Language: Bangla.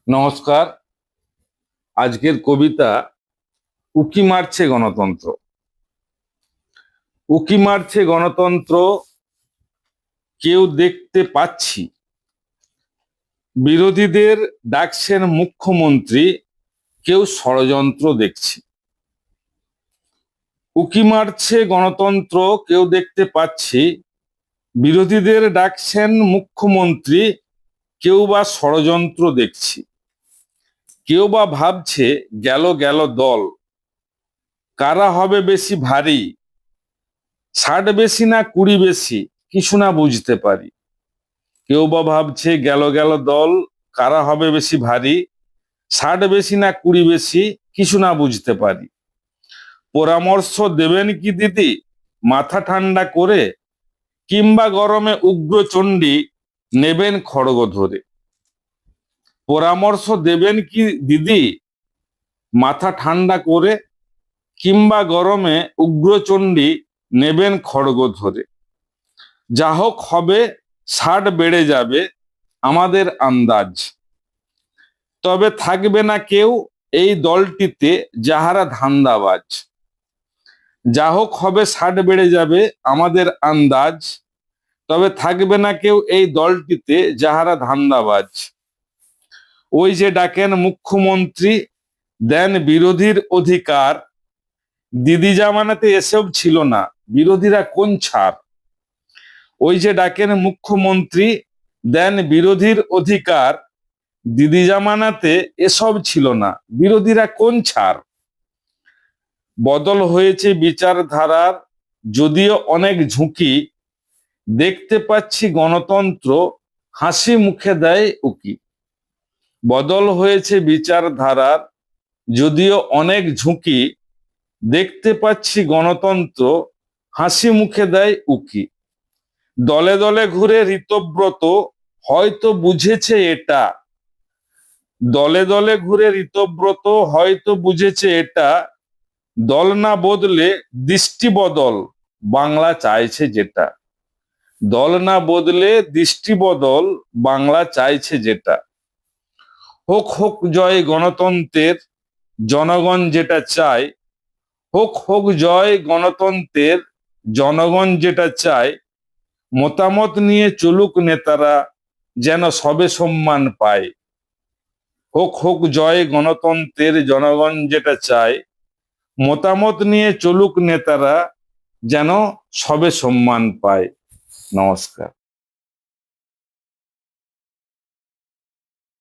নমস্কার। আজকের কবিতা উকি মারছে গণতন্ত্র। উকি মারছে গণতন্ত্র, কেউ দেখতে পাচ্ছি। বিরোধীদের ডাকছেন মুখ্যমন্ত্রী, কেউ ষড়যন্ত্র দেখছি। উকি মারছে গণতন্ত্র, কেউ দেখতে পাচ্ছি। বিরোধীদের ডাকছেন মুখ্যমন্ত্রী, কেউ বা ষড়যন্ত্র দেখছি। কেউ বা ভাবছে গেল গেল দল, কারা হবে বেশি ভারী। 60 বেশি না 20 বেশি, কিছু না বুঝতে পারি। কেউ বা ভাবছে গেল গেল দল, কারা হবে বেশি ভারী। 60 বেশি না 20 বেশি, কিছু না বুঝতে পারি। পরামর্শ দেবেন কি দিদি মাথা ঠান্ডা করে, কিংবা গরমে উগ্রচণ্ডী নেবেন খড়গ ধরে। পরামর্শ দেবেন কি দিদি মাথা ঠান্ডা করে, কিংবা গরমে উগ্রচণ্ডী নেবেন খড়গ ধরে। যা হোক হবে, 60 বেড়ে যাবে আমাদের আন্দাজ। তবে থাকবে না কেউ এই দলটিতে যাহারা ধান্দাবাজ। যা হোক হবে, 60 বেড়ে যাবে আমাদের আন্দাজ। তবে থাকবে না কেউ এই দলটিতে যাহারা ধান্দাবাজ। ওই যে ডাকেন মুখ্যমন্ত্রী, দেন বিরোধীর অধিকার। দিদি জামানাতে এসব ছিল না, বিরোধীরা কোন ছাড়। ওই যে ডাকেন মুখ্যমন্ত্রী, দেন বিরোধীর অধিকার। দিদি জামানাতে এসব ছিল না, বিরোধীরা কোন ছাড়। বদল হয়েছে বিচারধারার, যদিও অনেক ঝুঁকি। দেখতে পাচ্ছি গণতন্ত্র, হাসি মুখে দেয় উকি। বদল হয়েছে বিচারধারার, যদিও অনেক ঝুঁকি। দেখতে পাচ্ছি গণতন্ত্র, হাসি মুখে দেয় উকি। দলে দলে ঘুরে ঋতব্রত হয়তো বুঝেছে এটা। দলে দলে ঘুরে ঋতব্রত হয়তো বুঝেছে এটা। দল না বদলে দৃষ্টি বদল, বাংলা চাইছে যেটা। দল না বদলে দৃষ্টি বদল, বাংলা চাইছে যেটা। হোক হোক জয় গণতন্ত্রের, জনগণ যেটা চায়। হোক হোক জয় গণতন্ত্রের, জনগণ যেটা চায়। মতামত নিয়ে চলুক নেতারা, যেন সবে সম্মান পায়। হোক হোক জয় গণতন্ত্রের, জনগণ যেটা চায়। মতামত নিয়ে চলুক নেতারা, যেন সবে সম্মান পায়। নমস্কার।